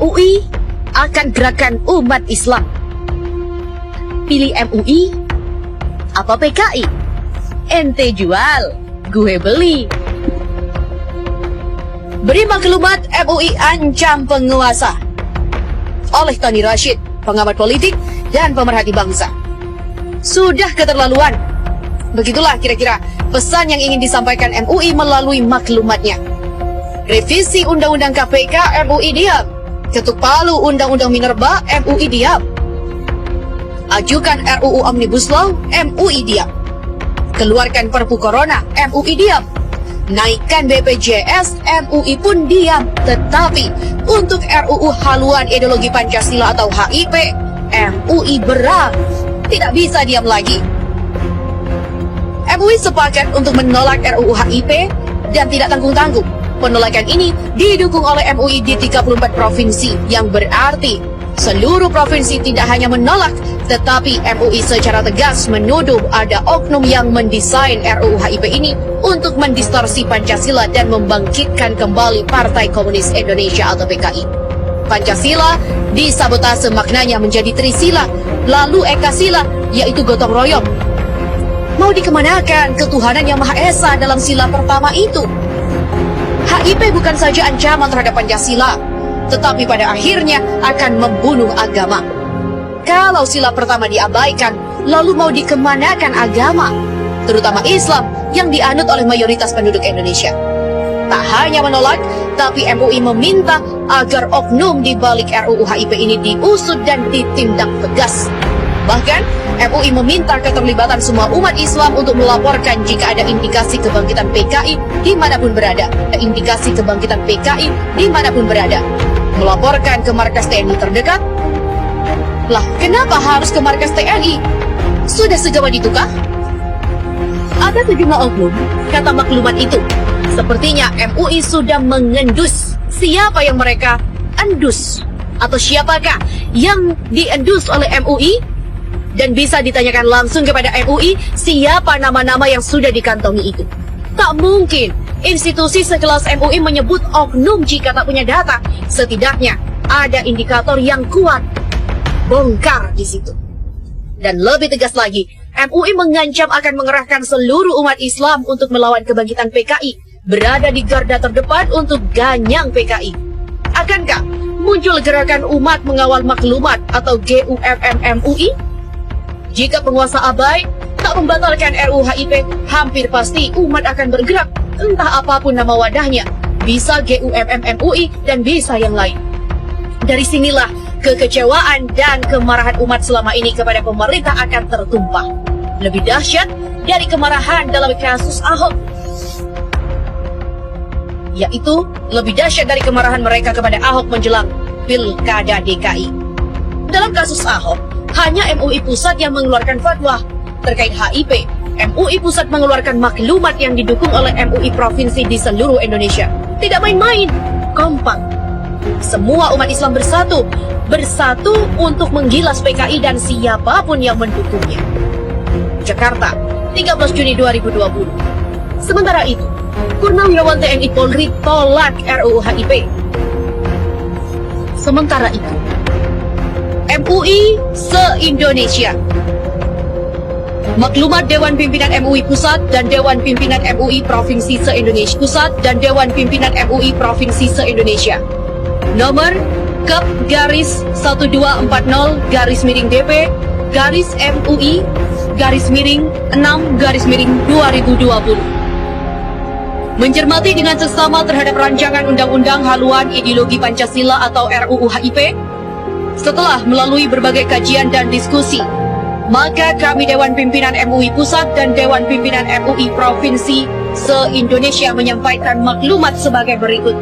MUI akan gerakan umat Islam. Pilih MUI apa PKI? Ente jual, gue beli. Beri maklumat MUI ancam penguasa. Oleh Tony Rashid, pengamat politik dan pemerhati bangsa. Sudah keterlaluan. Begitulah kira-kira pesan yang ingin disampaikan MUI melalui maklumatnya. Revisi Undang-Undang KPK, MUI diam. Ketuk palu Undang-Undang Minerba, MUI diam. Ajukan RUU Omnibus Law, MUI diam. Keluarkan Perpu Corona, MUI diam. Naikkan BPJS, MUI pun diam. Tetapi untuk RUU haluan ideologi Pancasila atau HIP, MUI berang. Tidak bisa diam lagi. MUI sepakat untuk menolak RUU HIP dan tidak tanggung-tanggung. Penolakan ini didukung oleh MUI di 34 provinsi, yang berarti seluruh provinsi tidak hanya menolak, tetapi MUI secara tegas menuduh ada oknum yang mendesain RUU HIP ini untuk mendistorsi Pancasila dan membangkitkan kembali Partai Komunis Indonesia atau PKI. Pancasila disabotase maknanya menjadi Trisila, lalu Ekasila, yaitu gotong royong. Mau dikemanakan ketuhanan yang Maha Esa dalam sila pertama itu? HIP bukan saja ancaman terhadap Pancasila, tetapi pada akhirnya akan membunuh agama. Kalau sila pertama diabaikan, lalu mau dikemanakan agama, terutama Islam yang dianut oleh mayoritas penduduk Indonesia. Tak hanya menolak, tapi MUI meminta agar oknum di balik RUU HIP ini diusut dan ditindak tegas. Bahkan, MUI meminta keterlibatan semua umat Islam untuk melaporkan jika ada indikasi kebangkitan PKI dimanapun berada. Indikasi kebangkitan PKI dimanapun berada. Melaporkan ke markas TNI terdekat. Lah, kenapa harus ke markas TNI? Sudah sejauh itukah? Ada sejumlah oknum, kata maklumat itu. Sepertinya MUI sudah mengendus. Siapa yang mereka endus? Atau siapakah yang diendus oleh MUI? Dan bisa ditanyakan langsung kepada MUI siapa nama-nama yang sudah dikantongi itu. Tak mungkin institusi sekelas MUI menyebut oknum jika tak punya data. Setidaknya ada indikator yang kuat. Bongkar di situ. Dan lebih tegas lagi, MUI mengancam akan mengerahkan seluruh umat Islam untuk melawan kebangkitan PKI, berada di garda terdepan untuk ganyang PKI. Akankah muncul gerakan umat mengawal maklumat atau GUMM MUI? Jika penguasa abai tak membatalkan RUU HIP, hampir pasti umat akan bergerak, entah apapun nama wadahnya. Bisa GUMM MUI dan bisa yang lain. Dari sinilah kekecewaan dan kemarahan umat selama ini kepada pemerintah akan tertumpah. Lebih dahsyat dari kemarahan dalam kasus Ahok, yaitu lebih dahsyat dari kemarahan mereka kepada Ahok menjelang Pilkada DKI. Dalam kasus Ahok, hanya MUI Pusat yang mengeluarkan fatwa terkait HIP. MUI Pusat mengeluarkan maklumat yang didukung oleh MUI Provinsi di seluruh Indonesia. Tidak main-main, kompak. Semua umat Islam bersatu untuk menggilas PKI dan siapapun yang mendukungnya. Jakarta, 13 Juni 2020. Sementara itu, Purnawirawan TNI Polri tolak RUU HIP. Sementara itu, MUI se-Indonesia. Maklumat Dewan Pimpinan MUI Pusat dan Dewan Pimpinan MUI Provinsi se-Indonesia Pusat dan Dewan Pimpinan MUI Provinsi se-Indonesia. Nomor Kep garis 1240 garis miring DP garis MUI garis miring 6 garis miring 2020. Mencermati dengan seksama terhadap rancangan undang-undang haluan ideologi Pancasila atau RUU HIP, setelah melalui berbagai kajian dan diskusi, maka kami Dewan Pimpinan MUI Pusat dan Dewan Pimpinan MUI Provinsi se-Indonesia menyampaikan maklumat sebagai berikut.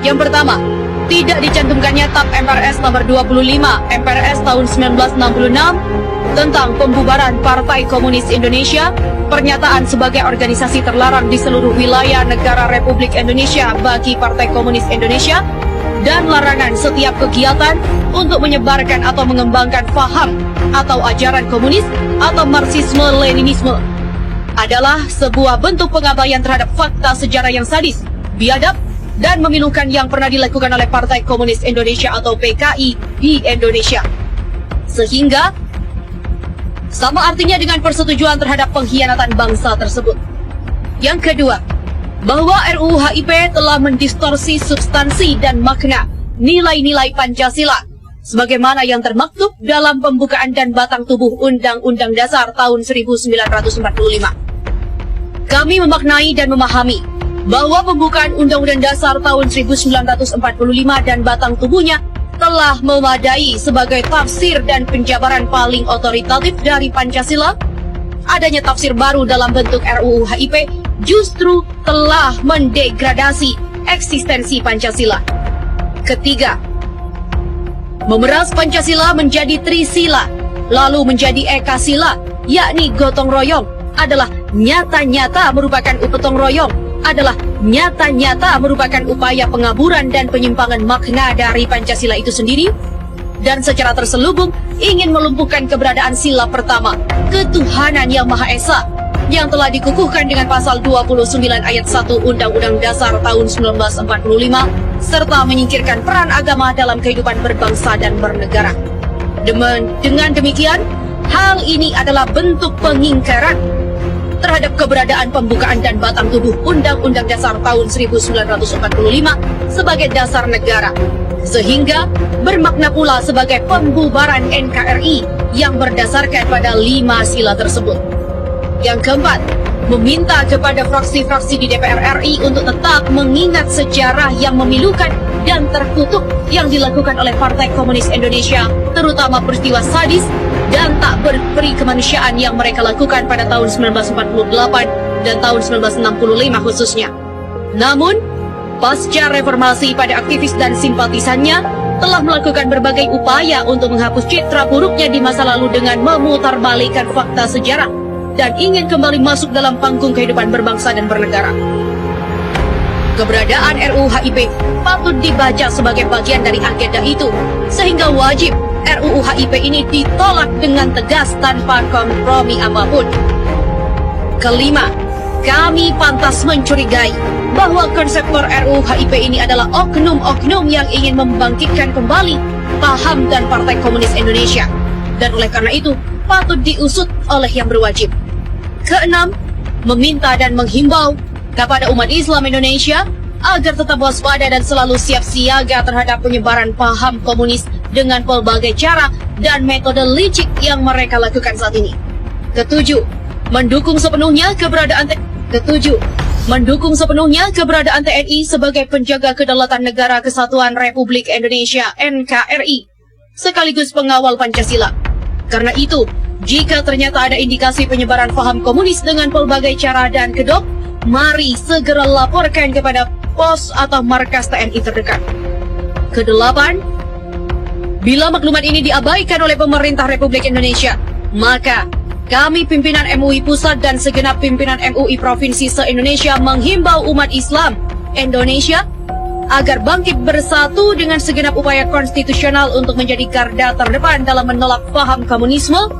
Yang pertama, tidak dicantumkannya TAP MPRS nomor 25 MPRS tahun 1966 tentang pembubaran Partai Komunis Indonesia, pernyataan sebagai organisasi terlarang di seluruh wilayah negara Republik Indonesia bagi Partai Komunis Indonesia, dan larangan setiap kegiatan untuk menyebarkan atau mengembangkan paham atau ajaran komunis atau Marxisme-Leninisme adalah sebuah bentuk pengabaian terhadap fakta sejarah yang sadis, biadab, dan memilukan yang pernah dilakukan oleh Partai Komunis Indonesia atau PKI di Indonesia. Sehingga sama artinya dengan persetujuan terhadap pengkhianatan bangsa tersebut. Yang kedua, bahwa RUU HIP telah mendistorsi substansi dan makna nilai-nilai Pancasila sebagaimana yang termaktub dalam pembukaan dan batang tubuh Undang-Undang Dasar tahun 1945. Kami memaknai dan memahami bahwa pembukaan Undang-Undang Dasar tahun 1945 dan batang tubuhnya telah memadai sebagai tafsir dan penjabaran paling otoritatif dari Pancasila. Adanya tafsir baru dalam bentuk RUU HIP justru telah mendegradasi eksistensi Pancasila. Ketiga, memeras Pancasila menjadi Trisila, lalu menjadi Ekasila, yakni gotong royong, adalah nyata-nyata merupakan upaya pengaburan dan penyimpangan makna dari Pancasila itu sendiri, dan secara terselubung ingin melumpuhkan keberadaan sila pertama, ketuhanan yang Maha Esa, yang telah dikukuhkan dengan pasal 29 ayat 1 Undang-Undang Dasar tahun 1945, serta menyingkirkan peran agama dalam kehidupan berbangsa dan bernegara. Dengan demikian, hal ini adalah bentuk pengingkaran terhadap keberadaan pembukaan dan batang tubuh Undang-Undang Dasar tahun 1945 sebagai dasar negara, sehingga bermakna pula sebagai pembubaran NKRI yang berdasarkan pada 5 sila tersebut. Yang keempat, meminta kepada fraksi-fraksi di DPR RI untuk tetap mengingat sejarah yang memilukan dan terkutuk yang dilakukan oleh Partai Komunis Indonesia, terutama peristiwa sadis dan tak berperi kemanusiaan yang mereka lakukan pada tahun 1948 dan tahun 1965 khususnya. Namun, pasca reformasi pada aktivis dan simpatisannya telah melakukan berbagai upaya untuk menghapus citra buruknya di masa lalu dengan memutarbalikkan fakta sejarah dan ingin kembali masuk dalam panggung kehidupan berbangsa dan bernegara. Keberadaan RUU HIP patut dibaca sebagai bagian dari agenda itu, sehingga wajib RUU HIP ini ditolak dengan tegas tanpa kompromi apapun. Kelima, kami pantas mencurigai bahwa konseptor RUU HIP ini adalah oknum-oknum yang ingin membangkitkan kembali paham dan Partai Komunis Indonesia, dan oleh karena itu patut diusut oleh yang berwajib. Keenam, meminta dan menghimbau kepada umat Islam Indonesia agar tetap waspada dan selalu siap siaga terhadap penyebaran paham komunis dengan pelbagai cara dan metode licik yang mereka lakukan saat ini. Ketujuh, mendukung sepenuhnya keberadaan TNI sebagai penjaga kedaulatan negara Kesatuan Republik Indonesia NKRI sekaligus pengawal Pancasila. Karena itu, jika ternyata ada indikasi penyebaran paham komunis dengan pelbagai cara dan kedok, mari segera laporkan kepada pos atau markas TNI terdekat. Kedelapan, bila maklumat ini diabaikan oleh pemerintah Republik Indonesia, maka kami pimpinan MUI Pusat dan segenap pimpinan MUI Provinsi se-Indonesia menghimbau umat Islam Indonesia agar bangkit bersatu dengan segenap upaya konstitusional untuk menjadi garda terdepan dalam menolak paham komunisme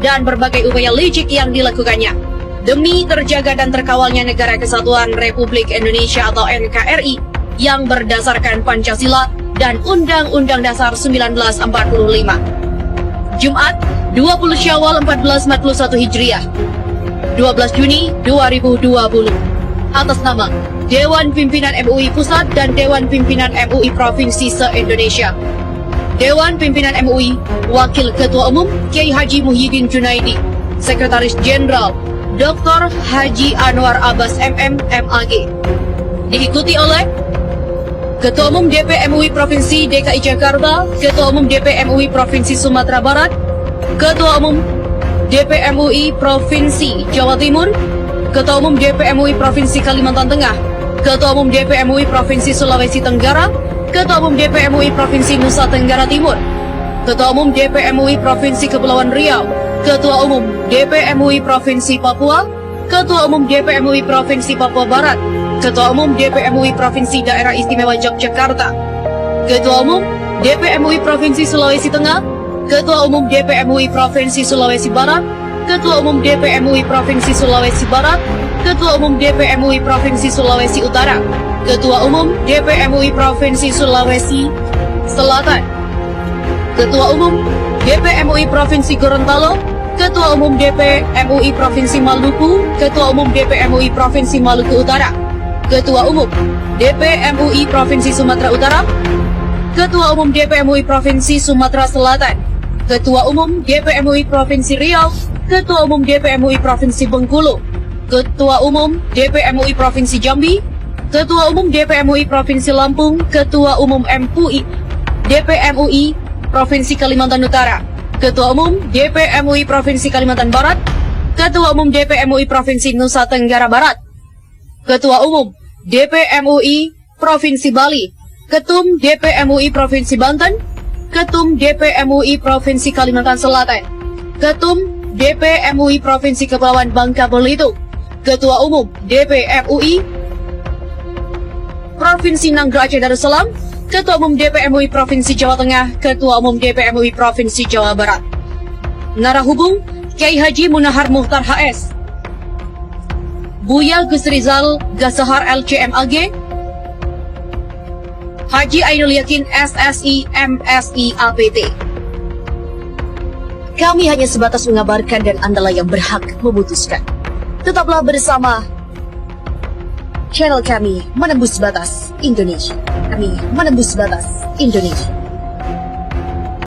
dan berbagai upaya licik yang dilakukannya, demi terjaga dan terkawalnya Negara Kesatuan Republik Indonesia atau NKRI yang berdasarkan Pancasila dan Undang-Undang Dasar 1945. Jumat, 20 Syawal 1441 Hijriah, 12 Juni 2020. Atas nama Dewan Pimpinan MUI Pusat dan Dewan Pimpinan MUI Provinsi se-Indonesia. Dewan Pimpinan MUI, Wakil Ketua Umum Kiai Haji Muhyiddin Junaidi, Sekretaris Jenderal Dr. Haji Anwar Abbas MM, MAG. Diikuti oleh Ketua Umum DP MUI Provinsi DKI Jakarta, Ketua Umum DP MUI Provinsi Sumatera Barat, Ketua Umum DP MUI Provinsi Jawa Timur, Ketua Umum DP MUI Provinsi Kalimantan Tengah, Ketua Umum DP MUI Provinsi Sulawesi Tenggara, Ketua Umum DP MUI Provinsi Nusa Tenggara Timur, Ketua Umum DP MUI Provinsi Kepulauan Riau, Ketua Umum DP MUI Provinsi Papua, Ketua Umum DP MUI Provinsi Papua Barat, Ketua Umum DP MUI Provinsi Daerah Istimewa Yogyakarta, Ketua Umum DP MUI Provinsi Sulawesi Tengah, Ketua Umum DP MUI Provinsi Sulawesi Barat, Ketua Umum DP MUI Provinsi Sulawesi Barat, Ketua Umum DP MUI Provinsi Sulawesi Utara, Ketua Umum DP MUI Provinsi Sulawesi Selatan, Ketua Umum DP MUI Provinsi Gorontalo, Ketua Umum DP MUI Provinsi Maluku, Ketua Umum DP MUI Provinsi Maluku Utara, Ketua Umum DP MUI Provinsi Sumatera Utara, Ketua Umum DP MUI Provinsi Sumatera Selatan, Ketua Umum DP MUI Provinsi Riau, Ketua Umum DP MUI Provinsi Bengkulu, Ketua Umum DP MUI Provinsi Jambi, Ketua Umum DP MUI Provinsi Lampung, Ketua Umum MUI DP MUI Provinsi Kalimantan Utara, Ketua Umum DP MUI Provinsi Kalimantan Barat, Ketua Umum DP MUI Provinsi Nusa Tenggara Barat, Ketua Umum DP MUI Provinsi Bali, Ketum DP MUI Provinsi Banten, Ketum DP MUI Provinsi Kalimantan Selatan, Ketum DP MUI Provinsi Kepulauan Bangka Belitung, Ketua Umum DP MUI Provinsi Nanggra Aceh Darussalam, Ketua Umum DP MUI Provinsi Jawa Tengah, Ketua Umum DP MUI Provinsi Jawa Barat. Narah hubung Kiai Haji Munahar Muhtar HS, Buya Gus Rizal Gasahar LCM AG, Haji Ainul Yakin SSI MSI APT. Kami hanya sebatas mengabarkan dan Andalah yang berhak memutuskan. Tetaplah bersama channel kami Menembus Batas Indonesia. Kami Menembus Batas Indonesia.